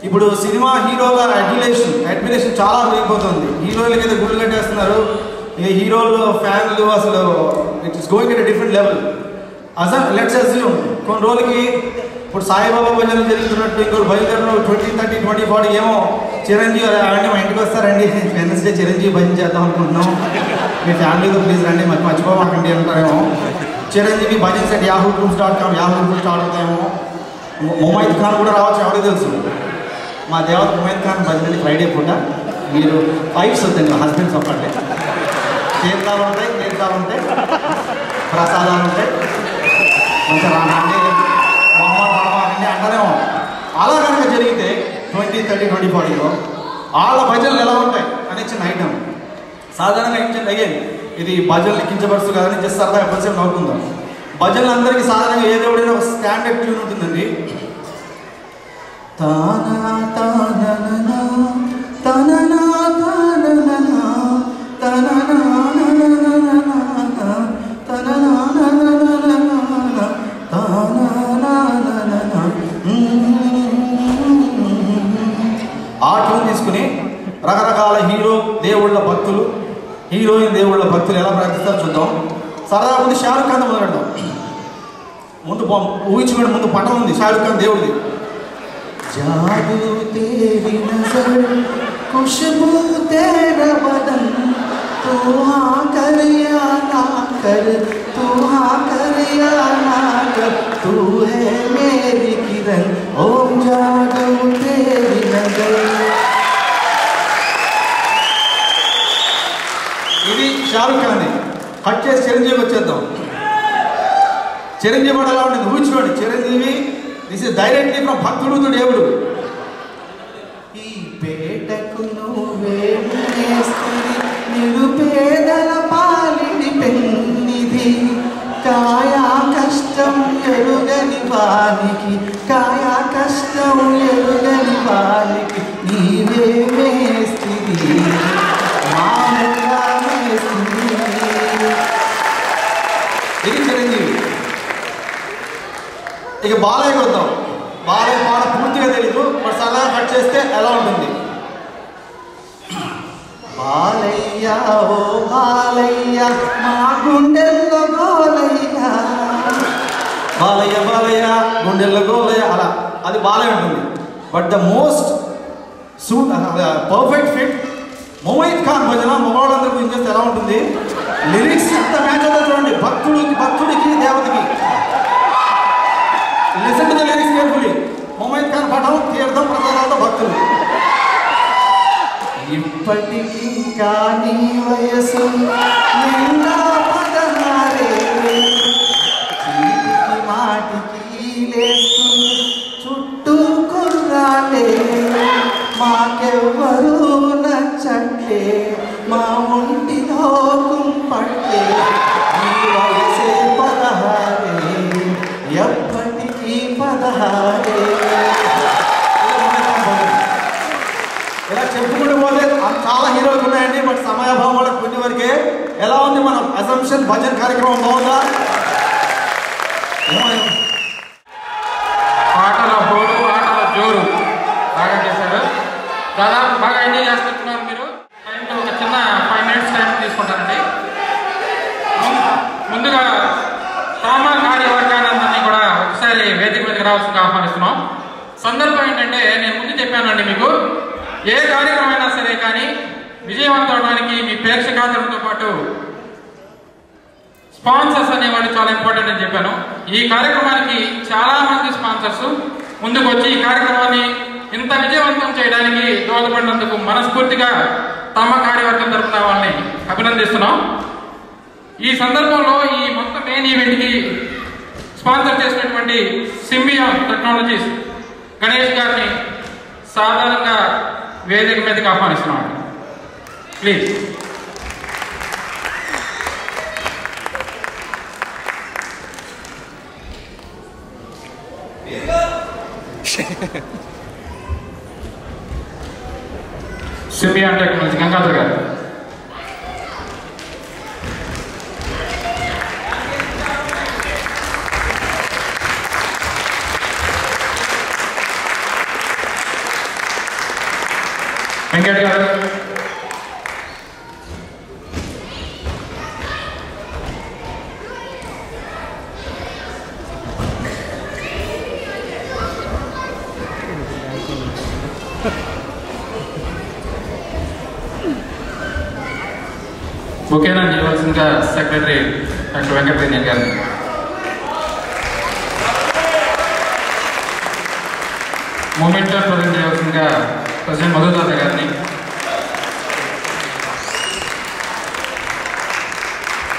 ఇప్పుడు సినిమా హీరోల అడ్మిరేషన్ చాలా పెరిగిపోతుంది. హీరోలకి అయితే గుళ్ళు కట్టేస్తున్నారు. ఈ హీరోలు ఫ్యాన్లు అసలు it is going at a different level. Let's assume కొన్ని రోజులకి ఇప్పుడు సాయిబాబా భజనలు జరుగుతున్నట్టు ఇంకోటి బయలుదేరిన 20, 30, 20, 40 ఏమో చిరంజీవి అండి మా ఇంటికి వస్తారండి వెనస్డే చిరంజీవి భజన చేద్దాం అనుకుంటున్నాం, మీ ఫ్యామిలీతో ప్లీజ్ రండి మాకు మర్చిపోవాకండి అంటారేమో. చిరంజీవి భజన సెట్ yahoo.com స్టార్ట్ అవుతాయేమో. ముమైద్ ఖాన్ కూడా రావచ్చు, ఎవరికి తెలుసు. మా దేవత ముమైద్ ఖాన్ భజనని ఫ్రైడే పూట మీరు వైఫ్స్ వద్దండి, హస్బెండ్స్ ఒక్కటే. తీర్థాలు ఉంటాయి, ప్రసాదాలు ఉంటాయి, మంచిగా రానండి మొహమ్మద్ అంటారేమో. అలా కనుక జరిగితే 20, 30, 20, 40లో వాళ్ళ భజనలు ఎలా ఉంటాయి అని చిన్న ఐటమ్. సాధారణంగా ఏంటంటే అయ్యేది ఇది భజనలు కించపరుస్తూ కాదని జస్ట్ సరదాగా కొంచెం నవ్వుకుందాం. భజనలు అందరికీ సాధారణంగా ఏ దేవుడైనా ఒక స్టాండర్డ్ ట్యూన్ ఉంటుందండి. తానా తాననా తననా తాననా తననా ఆ ట్యూన్ తీసుకుని రకరకాల హీరో దేవుళ్ళ భక్తులు, హీరోయిన్ దేవుళ్ళ భక్తులు ఎలా ప్రవర్తిస్తారో చూద్దాం. సరదా ముందు షారుఖ్ ఖాన్ మొదలెడదాం. ముందు ఊహించుకోండి, ముందు పటం ఉంది షారుఖ్ ఖాన్ దేవుడిది. జాదూ తేరీ నజర్ ఖుష్బూ తేరా బదన్ తూ हाँ कर या ना कर तू हाँ कर या ना कर तू है मेरी किरण ओम जादू तेरी नजर. ఇది షారుఖ్ ఖాన్. కట్ చేసి చిరంజీవి వచ్చేద్దాం. చిరంజీవి కూడా ఎలా ఉంటుంది ఊహించుకోండి. Chiranjeevi this is directly from భక్తుడు టు దేవుడు. ఈ పేటకు నువ్వే నిరుపేద వానికి కాయ కష్టం ఎరుగని వానికి నీవే మేస్త్రి మామూలుగా మేస్త్రి. ఇది చిరంజీవి. ఇక బాలయ్య కొద్దాం. బాలయ్య పాట పూర్తిగా తెలియదు, మరి సరదాగా కట్ చేస్తే ఎలా ఉంటుంది? బాలయ్య ఓ బాలయ్య మా గుండెల్లో గోలయ్య, బాలయ్య బాలయ్య గుండెల్లో గోలయ్య, అలా అది బాలయ్య ఉంటుంది. But the most perfect fit Mumaith Khan భజన మగవాళ్ళందరూ గురించి చేస్తే ఎలా ఉంటుంది? లిరిక్స్ ఎంత మ్యాచ్ అవుతుందో చూడండి. భక్తుడికి దేవతకి. Listen to the lyrics carefully. Mumaith Khan పఠం తీర్థం ప్రసాదాలతో భక్తులు. ఇప్పటికి కానీ వయసు నిండా 16 చీటికి మాటికి లేస్తూ చుట్టూ కుర్రాలే మాకెవ్వరూ నచ్చట్లే మా ఒంటిలో కుంపట్లే ఈ వయసే 16 ఎప్పటికీ 16. ఇలా చెప్పుకుంటూ పోతే చాలా హీరోలు ఉన్నాయండి. బట్ సమయాభావం వల్ల కొన్ని వరకే. ఎలా ఉంది మన అజంప్షన్ భజన్ కార్యక్రమం? బాగుందా? పాటల హోరు ఆటల జోరు బాగా చేశారు. దాదాపు బాగా ఎంజాయ్ చేస్తున్నారు మీరు. ఒక చిన్న 5 minutes టైం తీసుకుంటానండి. ముందుగా తామా కార్యవర్గానందరినీ కూడా ఒకసారి వేదిక మీదకి రావాల్సిందిగా ఆహ్వానిస్తున్నాం. సందర్భం ఏంటంటే, నేను ముందు చెప్పానండి మీకు, ఏ కార్యక్రమం అయినా సరే కానీ విజయవంతం అవడానికి మీ ప్రేక్షకాదరణతో పాటు స్పాన్సర్స్ అనేవాళ్ళు చాలా ఇంపార్టెంట్ అని చెప్పాను. ఈ కార్యక్రమానికి చాలా మంది స్పాన్సర్స్ ముందుకు వచ్చి ఈ కార్యక్రమాన్ని ఇంత విజయవంతం చేయడానికి దోహదపడినందుకు మనస్ఫూర్తిగా తమ కార్యవర్గం తరపున వాళ్ళని అభినందిస్తున్నాం. ఈ సందర్భంలో ఈ మొత్తం మెయిన్ ఈవెంట్కి స్పాన్సర్ చేసినటువంటి సింబియాన్ టెక్నాలజీస్ గణేష్ గారిని సాధారణంగా వేదిక మీదకి ఆహ్వానిస్తున్నాం. ప్లీజ్. సింబియాన్ టెక్నాలజీ గంగాధర్ గారు. వెంకట్ గారు. ఓకేనా చేయవలసిందిగా సెక్రటరీ డాక్టర్ వెంకటరెడ్డి గారిని. మూమెంట్ ప్రజెంట్ చేయవలసిందిగా ప్రెసిడెంట్ మధుదాత గారిని.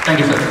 Thank you sir.